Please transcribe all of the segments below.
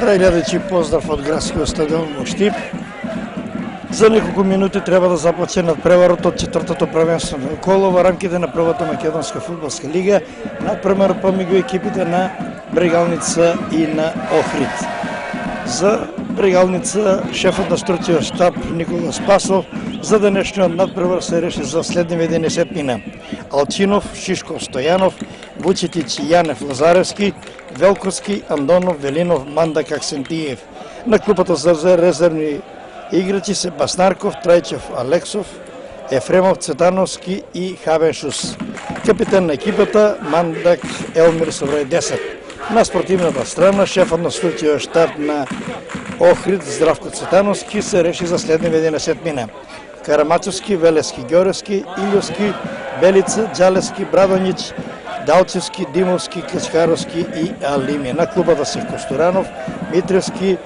Драги гледачи, поздрав од градскиот стадион во Штип. За неколку минути треба да започне надпреварот од четвртото првенствено коло во рамките на првата македонска фудбалска лига, надпревар помеѓу екипите на Брегалница и на Охрид. За Брегалница шефот на стручниот штаб Никола Спасов за денешниот надпревар се реши за следниве 11 мина: Алчинов, Шишков, Стојанов, Вучетич, Јанев, Лазаревски, Велковски, Андонов, Велинов, Мандак, Аксентиев. На клупата за резервни играчи се Баснарков, Трајчев, Алексов, Ефремов, Цветановски и Хавеншус. Капитан на екипата Мандак Елмир со број 10. На спортивната страна шефот на стручниот штаб на Охрид Здравко Цветановски се реши за следниве 11 мина: Карамачевски, Велески, Ѓоревски, Илјовски, Белица, Джалески, Брадонич, Далчевски, Димовски, Качкаровски и Алими. На клубата се Костуранов, Митревски,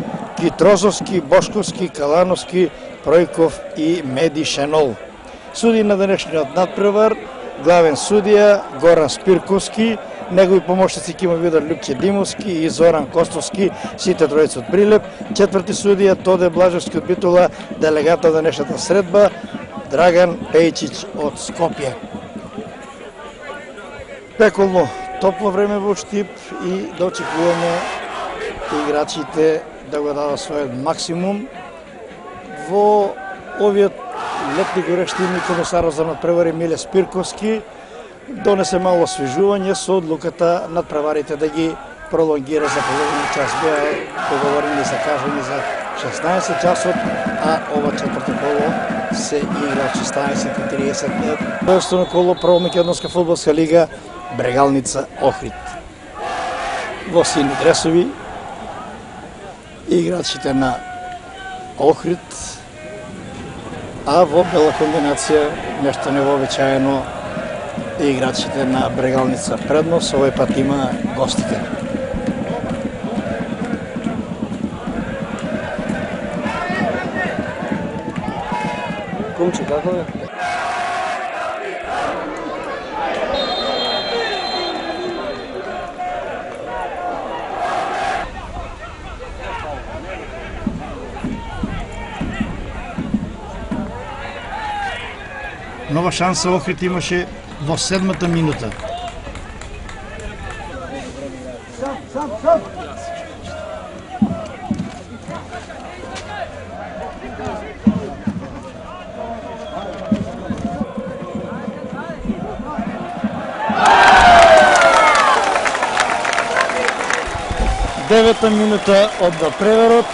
Китрозовски, Бошковски, Калановски, Пројков и Меди Шенол. Суди на денешниот надпревар главен судија Горан Спирковски, негови помошници ќе му бидат Лјупче Димовски и Зоран Костовски, сите тројца од Прилеп. Четврти судија Тоде Блажевски од Битола, делегат на денешната средба Драган Пејчич од Скопје. Пеколно топло време во Штип и да очекуваме играчите да го дадат својот максимум во овиот летни горешти. Комесарот за надпревари Миле Спирковски донесе мало освежување со одлуката надпреварите да ги пролонгира за половина час. Беа договорени закажани за 16 часот, а ова четврто коло се игра од 16:30. Првенствено коло прва македонска фудбалска лига Брегалница Охрид. Во сини дресови играчите на Охрид, а во бела комбинација нешто невообичаено играчите на Брегалница предност. Овој пат има гостите. Кумче, како е? Нова шанса Охрид имаше во 7-та минута. Девета минута од надпреварот,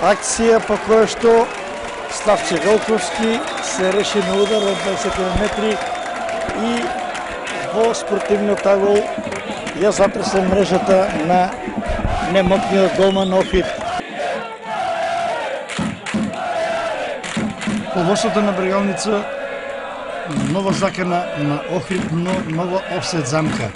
акција по која што Славче Велковски се реши на удар од 20 метри и во спортивниот агол ја затресе мрежата на немотниот голман Охрид. Повоството на Брегалница, нова закана на Охрид, но нова офсет замка.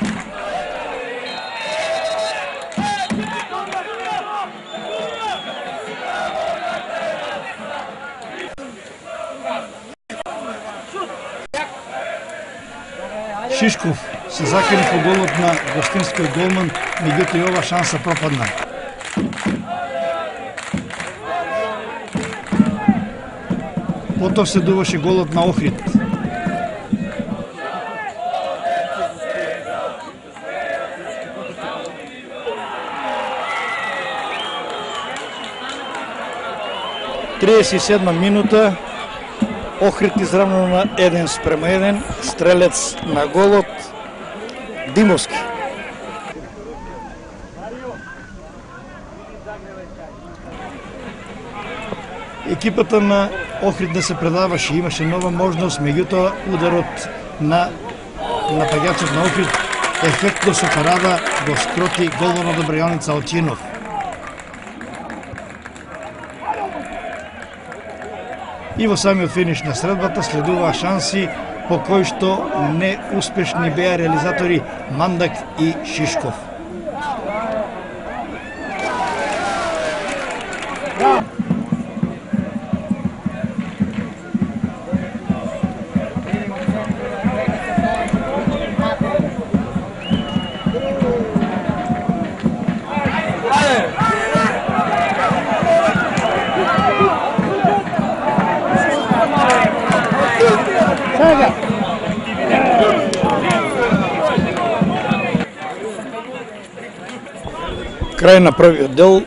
Шишков се закани по голот на гостинскиот голман, меѓутоа и ова шанса пропадна. Потоа се дуваше голот на Охрид. Триесет минута, Охрид изравнено на 1:1, стрелец на голот Димовски. Екипата на Охрид не се предаваше, имаше нова можност, меѓутоа ударот на напаѓачот на Охрид ефектно со парада го скроти голманот од Брегалница Алчинов. И во самиот финиш на средбата следуваа шанси по кои што неуспешни беа реализатори Мандак и Шишков. Крај на првиот дел,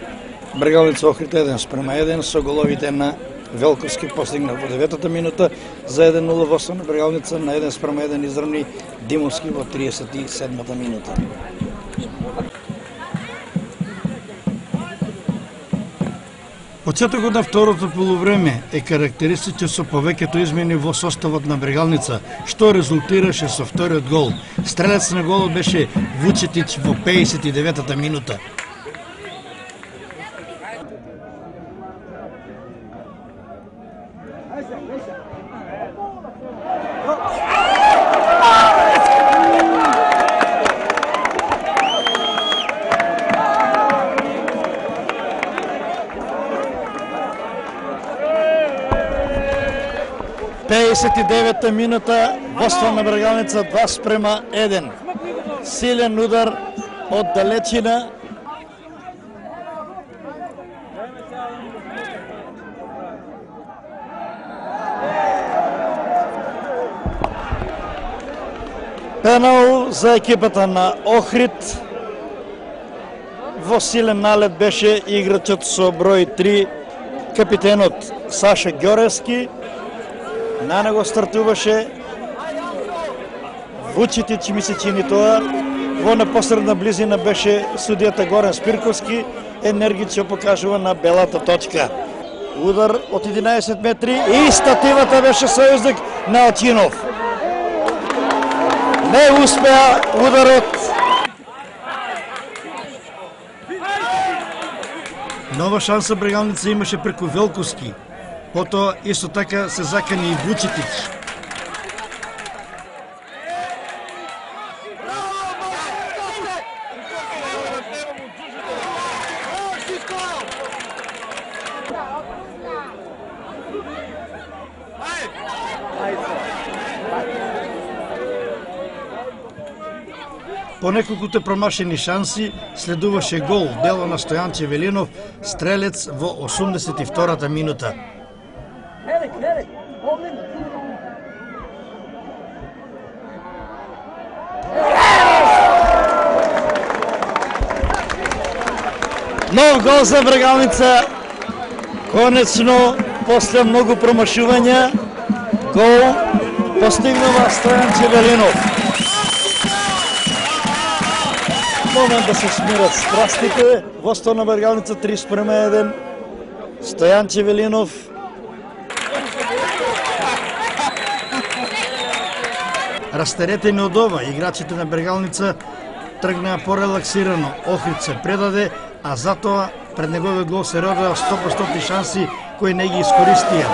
Брегалница Охрид 1:1 со головите на Велковски постигнат во 9-та минута за 1:0 во на Брегалница, на 1:1 изравни Димовски во 37-та минута. Почетокот на второто полувреме е карактеристичен со повеќето измени во составот на Брегалница, што резултираше со вториот гол. Стрелец на голот беше Вучетич во 59-та минута. Та минута, водство на Брегалница 2:1. Силен удар од далечина. Пенал за екипата на Охрид. Во силен налет беше играчот со број 3, капитенот Саша Ѓоревски. На него стартуваше Вучетич, ми се чини тоа. Во непосредна близина беше судијата Горан Спирковски, енергично покажува на белата точка. Удар од 11 метри и стативата беше сојузник на Очинов. Не успеа ударот. Нова шанса Брегалница имаше преку Велковски. Потоа исто така се закани и Вучетич. По неколкуте промашени шанси следуваше гол, дело на Стојанче Велинов, стрелец во 82-та минута. Нов гол за Брегалница. Конечно, после многу промашувања, гол постигнува Стојанче Велинов. Момент да се смират страстите. Водство на Брегалница 3:1. Стојанче Велинов. Растеретени од ова, играчите на Брегалница тргнаа порелаксирано. Охрид се предаде, а затоа пред неговиот гол се родеа 100% шанси кои не ги искористија.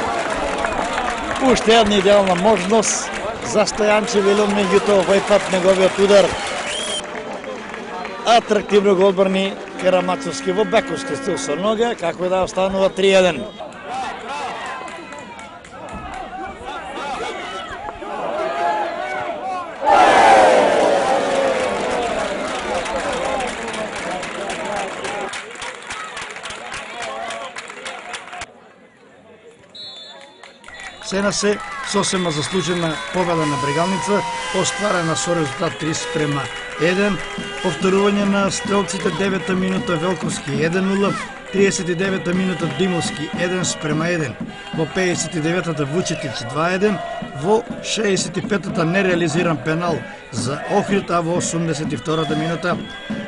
Уште една идеална можност за Стојанче Велинов, меѓутоа овој пат неговиот удар атрактивно го одбрани Карамачовски во бековски стил со нога, како и да останува 3:1. Сена се сосема заслужена победа на Брегалница, остварена со резултат 3:1. Повторување на стрелците 9-та минута Велковски 1:0, 39-та минута Димовски 1:1, во 59-та Вучетич 2:1, во 65-та нереализиран пенал за Охрид, а во 82-та минута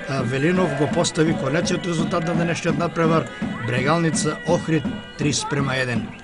Велинов го постави конечниот резултат на денешниот надпревар Брегалница Охрид 3:1.